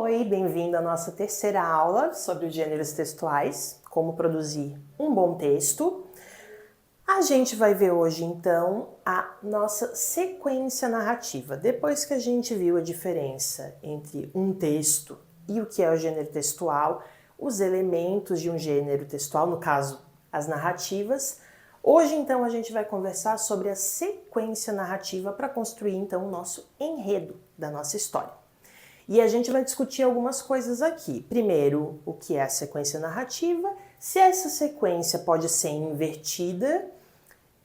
Oi, bem-vindo à nossa terceira aula sobre os gêneros textuais, como produzir um bom texto. A gente vai ver hoje, então, a nossa sequência narrativa. Depois que a gente viu a diferença entre um texto e o que é o gênero textual, os elementos de um gênero textual, no caso, as narrativas, hoje, então, a gente vai conversar sobre a sequência narrativa para construir, então, o nosso enredo da nossa história. E a gente vai discutir algumas coisas aqui. Primeiro, o que é a sequência narrativa, se essa sequência pode ser invertida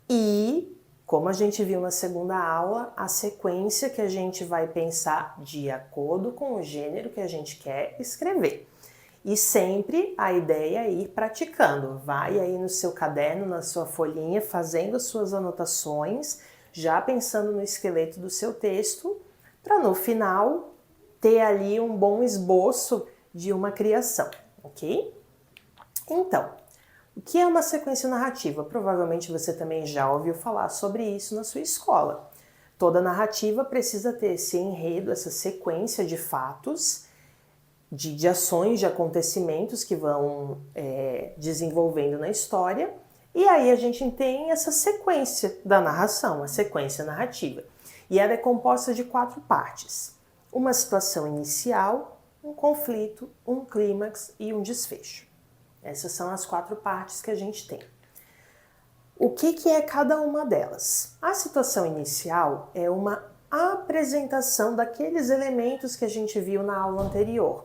e, como a gente viu na segunda aula, a sequência que a gente vai pensar de acordo com o gênero que a gente quer escrever. E sempre a ideia é ir praticando. Vai aí no seu caderno, na sua folhinha, fazendo as suas anotações, já pensando no esqueleto do seu texto, para no final ter ali um bom esboço de uma criação, ok? Então, o que é uma sequência narrativa? Provavelmente você também já ouviu falar sobre isso na sua escola. Toda narrativa precisa ter esse enredo, essa sequência de fatos, de ações, de acontecimentos que vão desenvolvendo na história, e aí a gente tem essa sequência da narração, a sequência narrativa. E ela é composta de 4 partes. Uma situação inicial, um conflito, um clímax e um desfecho. Essas são as 4 partes que a gente tem. O que é cada uma delas? A situação inicial é uma apresentação daqueles elementos que a gente viu na aula anterior.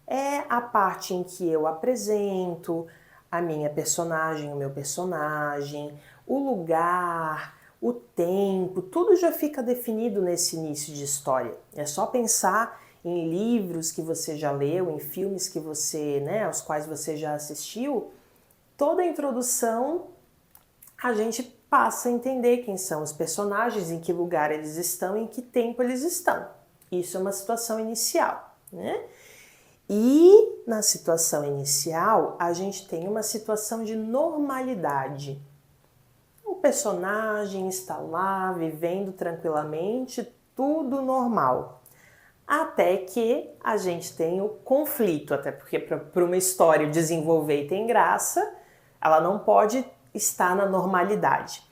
É a parte em que eu apresento a minha personagem, o meu personagem, o lugar, o tempo, tudo já fica definido nesse início de história. É só pensar em livros que você já leu, em filmes que você, aos quais você já assistiu. Toda a introdução a gente passa a entender quem são os personagens, em que lugar eles estão, em que tempo eles estão. Isso é uma situação inicial, né? E na situação inicial, a gente tem uma situação de normalidade. O personagem está lá, vivendo tranquilamente, tudo normal. Até que a gente tem o conflito, até porque para uma história desenvolver e ter graça, ela não pode estar na normalidade.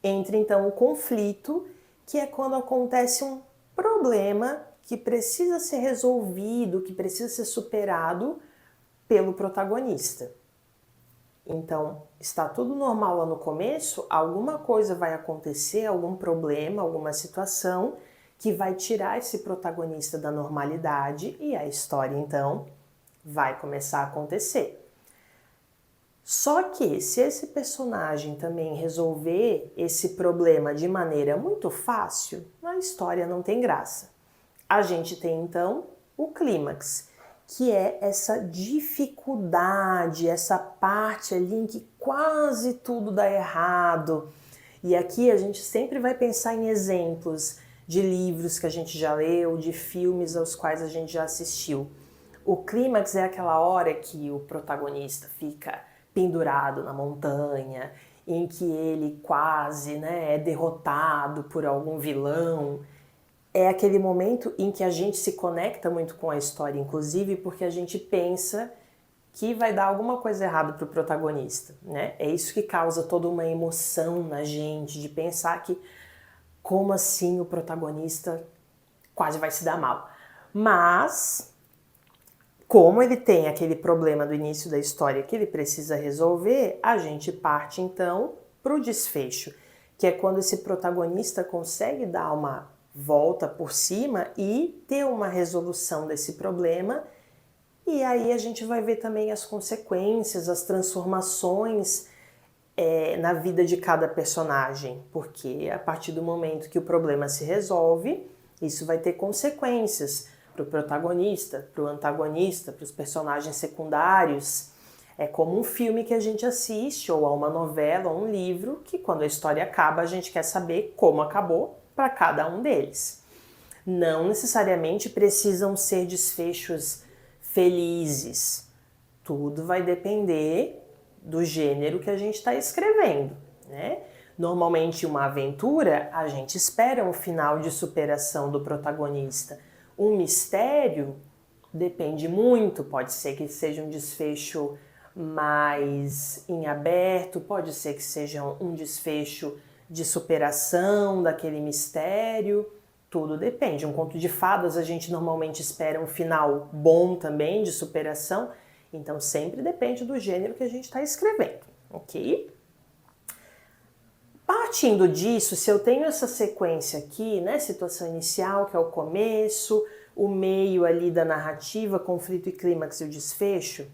Entra então o conflito, que é quando acontece um problema que precisa ser resolvido, que precisa ser superado pelo protagonista. Então, está tudo normal lá no começo, alguma coisa vai acontecer, algum problema, alguma situação que vai tirar esse protagonista da normalidade e a história, então, vai começar a acontecer. Só que, se esse personagem também resolver esse problema de maneira muito fácil, a história não tem graça. A gente tem, então, o clímax, que é essa dificuldade, essa parte ali em que quase tudo dá errado. E aqui a gente sempre vai pensar em exemplos de livros que a gente já leu, de filmes aos quais a gente já assistiu. O clímax é aquela hora que o protagonista fica pendurado na montanha, em que ele quase é derrotado por algum vilão. É aquele momento em que a gente se conecta muito com a história, inclusive porque a gente pensa que vai dar alguma coisa errada para o protagonista, né? É isso que causa toda uma emoção na gente, de pensar que, como assim o protagonista quase vai se dar mal? Mas, como ele tem aquele problema do início da história que ele precisa resolver, a gente parte então para o desfecho, que é quando esse protagonista consegue dar uma volta por cima e ter uma resolução desse problema, e aí a gente vai ver também as consequências, as transformações na vida de cada personagem, porque a partir do momento que o problema se resolve, isso vai ter consequências para o protagonista, para o antagonista, para os personagens secundários. É como um filme que a gente assiste, ou a uma novela, ou um livro, que quando a história acaba a gente quer saber como acabou para cada um deles. Não necessariamente precisam ser desfechos felizes. Tudo vai depender do gênero que a gente está escrevendo, né? Normalmente, uma aventura, a gente espera um final de superação do protagonista. Um mistério, Depende muito, pode ser que seja um desfecho mais em aberto, pode ser que seja um desfecho de superação daquele mistério, tudo depende. Um conto de fadas a gente normalmente espera um final bom também, de superação, então sempre depende do gênero que a gente está escrevendo, ok? Partindo disso, se eu tenho essa sequência aqui, né, situação inicial, que é o começo, o meio ali da narrativa, conflito e clímax e o desfecho,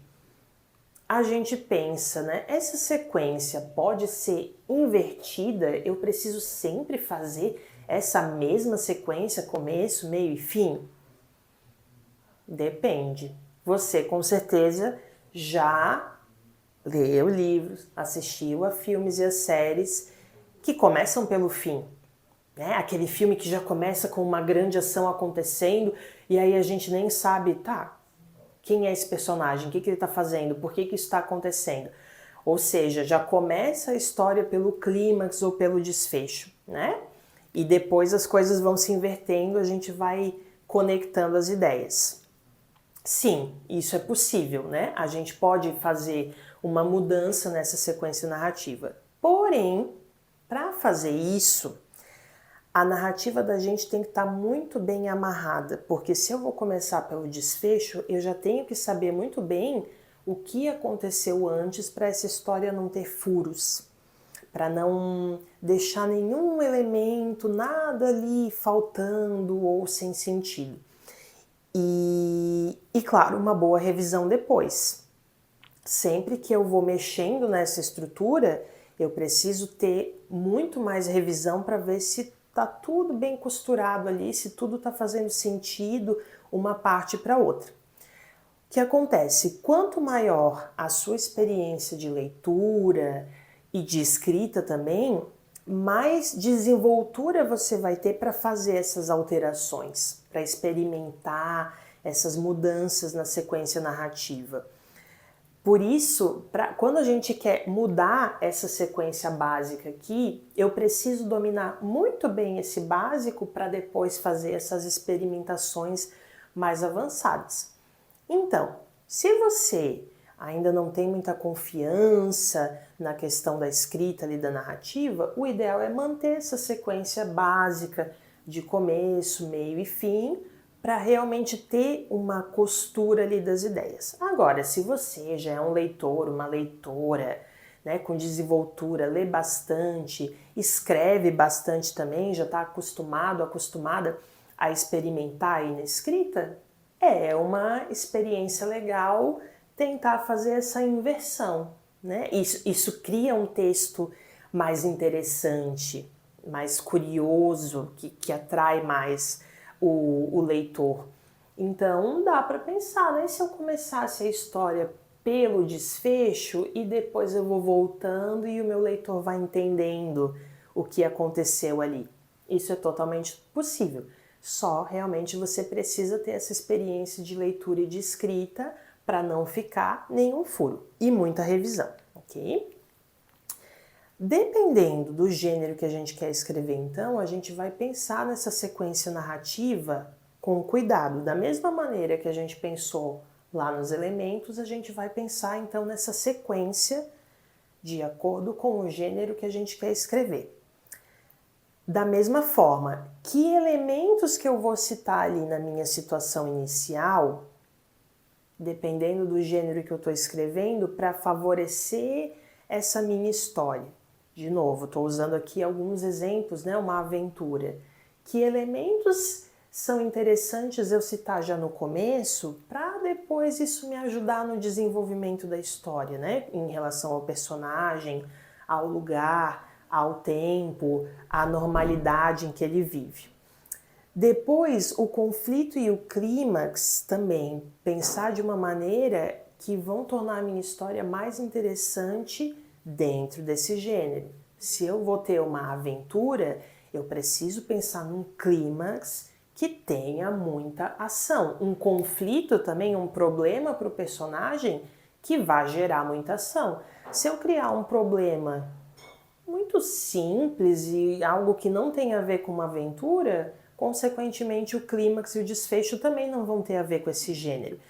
a gente pensa, né, essa sequência pode ser invertida? Eu preciso sempre fazer essa mesma sequência, começo, meio e fim? Depende. Você com certeza já leu livros, assistiu a filmes e a séries que começam pelo fim, né? Aquele filme que já começa com uma grande ação acontecendo e aí a gente nem sabe, tá, quem é esse personagem, o que ele está fazendo, por que isso está acontecendo. Ou seja, já começa a história pelo clímax ou pelo desfecho, né? E depois as coisas vão se invertendo, a gente vai conectando as ideias. Sim, isso é possível, né? A gente pode fazer uma mudança nessa sequência narrativa. Porém, para fazer isso, a narrativa da gente tem que estar muito bem amarrada, porque se eu vou começar pelo desfecho, eu já tenho que saber muito bem o que aconteceu antes para essa história não ter furos, para não deixar nenhum elemento, nada ali faltando ou sem sentido. E claro, uma boa revisão depois. Sempre que eu vou mexendo nessa estrutura, eu preciso ter muito mais revisão para ver se está tudo bem costurado ali, se tudo está fazendo sentido uma parte para outra. O que acontece? Quanto maior a sua experiência de leitura e de escrita também, mais desenvoltura você vai ter para fazer essas alterações, para experimentar essas mudanças na sequência narrativa. Por isso, quando a gente quer mudar essa sequência básica aqui, eu preciso dominar muito bem esse básico para depois fazer essas experimentações mais avançadas. Então, se você ainda não tem muita confiança na questão da escrita ali da narrativa, o ideal é manter essa sequência básica de começo, meio e fim, para realmente ter uma costura ali das ideias. Agora, se você já é um leitor, uma leitora, né, com desenvoltura, lê bastante, escreve bastante também, já está acostumado, acostumada a experimentar aí na escrita, é uma experiência legal tentar fazer essa inversão, né? Isso cria um texto mais interessante, mais curioso, que atrai mais o leitor. Então dá para pensar, né? Se eu começasse a história pelo desfecho e depois eu vou voltando e o meu leitor vai entendendo o que aconteceu ali. Isso é totalmente possível. Só realmente você precisa ter essa experiência de leitura e de escrita para não ficar nenhum furo e muita revisão, ok? Dependendo do gênero que a gente quer escrever, então, a gente vai pensar nessa sequência narrativa com cuidado. Da mesma maneira que a gente pensou lá nos elementos, a gente vai pensar então nessa sequência de acordo com o gênero que a gente quer escrever. Da mesma forma, que elementos que eu vou citar ali na minha situação inicial, dependendo do gênero que eu estou escrevendo, para favorecer essa minha história. De novo, estou usando aqui alguns exemplos, né? Uma aventura. Que elementos são interessantes eu citar já no começo, para depois isso me ajudar no desenvolvimento da história, né? Em relação ao personagem, ao lugar, ao tempo, à normalidade em que ele vive. Depois, o conflito e o clímax também, pensar de uma maneira que vão tornar a minha história mais interessante dentro desse gênero. Se eu vou ter uma aventura, eu preciso pensar num clímax que tenha muita ação. Um conflito também, um problema para o personagem que vai gerar muita ação. Se eu criar um problema muito simples e algo que não tem a ver com uma aventura, consequentemente o clímax e o desfecho também não vão ter a ver com esse gênero.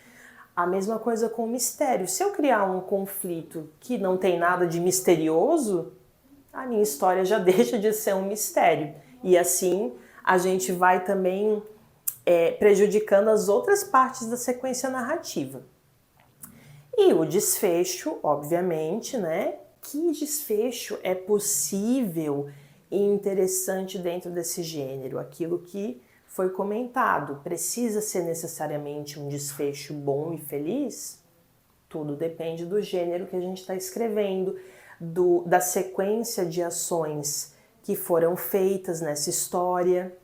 A mesma coisa com o mistério. Se eu criar um conflito que não tem nada de misterioso, a minha história já deixa de ser um mistério. E assim a gente vai também prejudicando as outras partes da sequência narrativa. E o desfecho, obviamente, né? Que desfecho é possível e interessante dentro desse gênero? Aquilo que foi comentado. Precisa ser necessariamente um desfecho bom e feliz? Tudo depende do gênero que a gente está escrevendo, da sequência de ações que foram feitas nessa história.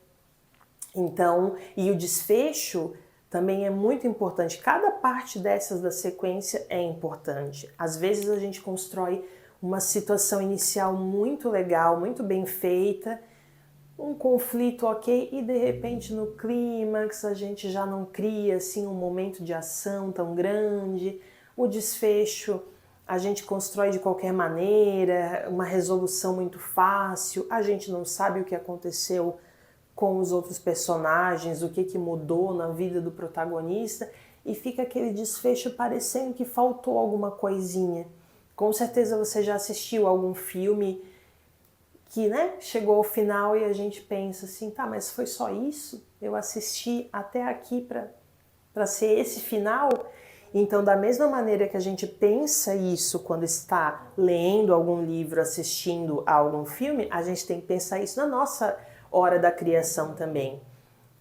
Então, e o desfecho também é muito importante. Cada parte dessas da sequência é importante. Às vezes a gente constrói uma situação inicial muito legal, muito bem feita, um conflito ok, e de repente no clímax a gente já não cria assim um momento de ação tão grande. O desfecho a gente constrói de qualquer maneira, uma resolução muito fácil, a gente não sabe o que aconteceu com os outros personagens, o que mudou na vida do protagonista, e fica aquele desfecho parecendo que faltou alguma coisinha. Com certeza você já assistiu algum filme que, né, chegou ao final e a gente pensa assim, tá, mas foi só isso? Eu assisti até aqui para ser esse final? Então, da mesma maneira que a gente pensa isso quando está lendo algum livro, assistindo a algum filme, a gente tem que pensar isso na nossa hora da criação também.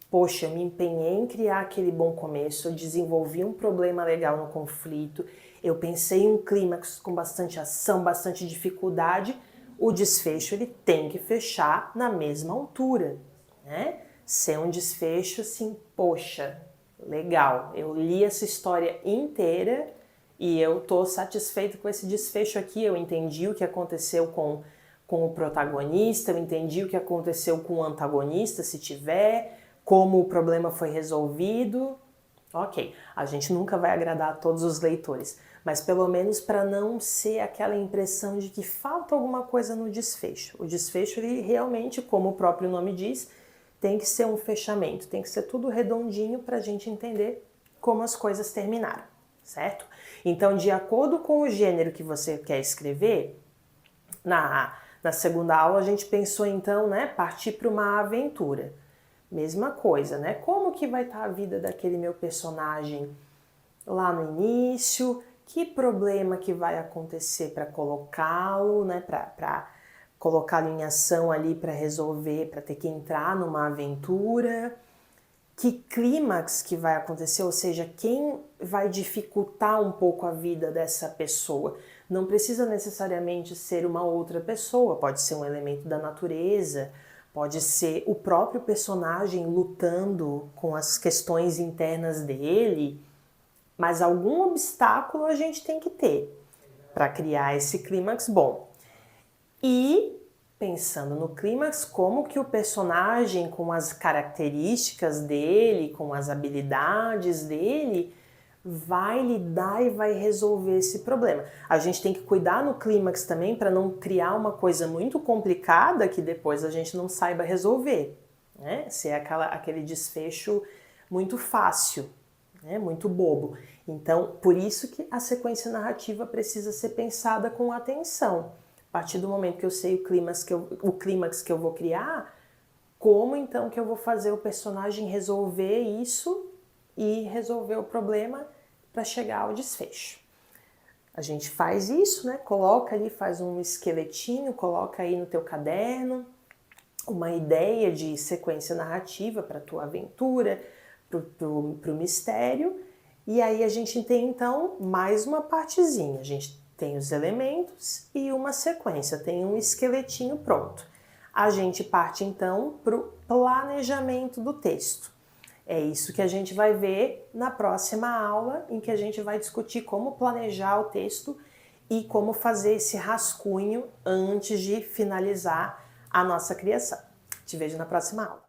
Poxa, eu me empenhei em criar aquele bom começo, eu desenvolvi um problema legal no conflito, eu pensei em um clímax com bastante ação, bastante dificuldade. O desfecho ele tem que fechar na mesma altura, né? Ser um desfecho assim, poxa, legal, eu li essa história inteira e eu tô satisfeito com esse desfecho aqui, eu entendi o que aconteceu com o protagonista, eu entendi o que aconteceu com o antagonista, se tiver, como o problema foi resolvido. Ok, a gente nunca vai agradar a todos os leitores, mas pelo menos para não ser aquela impressão de que falta alguma coisa no desfecho. O desfecho, ele realmente, como o próprio nome diz, tem que ser um fechamento, tem que ser tudo redondinho para a gente entender como as coisas terminaram, certo? Então, de acordo com o gênero que você quer escrever, na segunda aula a gente pensou então, né, partir para uma aventura. Mesma coisa, né? Como que vai estar a vida daquele meu personagem lá no início? Que problema que vai acontecer para colocá-lo, né? Para colocá-lo em ação ali para resolver, para ter que entrar numa aventura? Que clímax que vai acontecer? Ou seja, quem vai dificultar um pouco a vida dessa pessoa? Não precisa necessariamente ser uma outra pessoa, pode ser um elemento da natureza, pode ser o próprio personagem lutando com as questões internas dele, mas algum obstáculo a gente tem que ter para criar esse clímax bom. E pensando no clímax, como que o personagem, com as características dele, com as habilidades dele, vai lidar e vai resolver esse problema. A gente tem que cuidar no clímax também para não criar uma coisa muito complicada que depois a gente não saiba resolver, né? Se é aquele desfecho muito fácil, né? Muito bobo. Então, por isso que a sequência narrativa precisa ser pensada com atenção. A partir do momento que eu sei o clímax que eu vou criar, como então que eu vou fazer o personagem resolver isso e resolver o problema para chegar ao desfecho. A gente faz isso, né? Coloca ali, faz um esqueletinho, coloca aí no teu caderno uma ideia de sequência narrativa para a tua aventura, para o mistério, e aí a gente tem então mais uma partezinha. A gente tem os elementos e uma sequência, tem um esqueletinho pronto. A gente parte então para o planejamento do texto. É isso que a gente vai ver na próxima aula, em que a gente vai discutir como planejar o texto e como fazer esse rascunho antes de finalizar a nossa criação. Te vejo na próxima aula.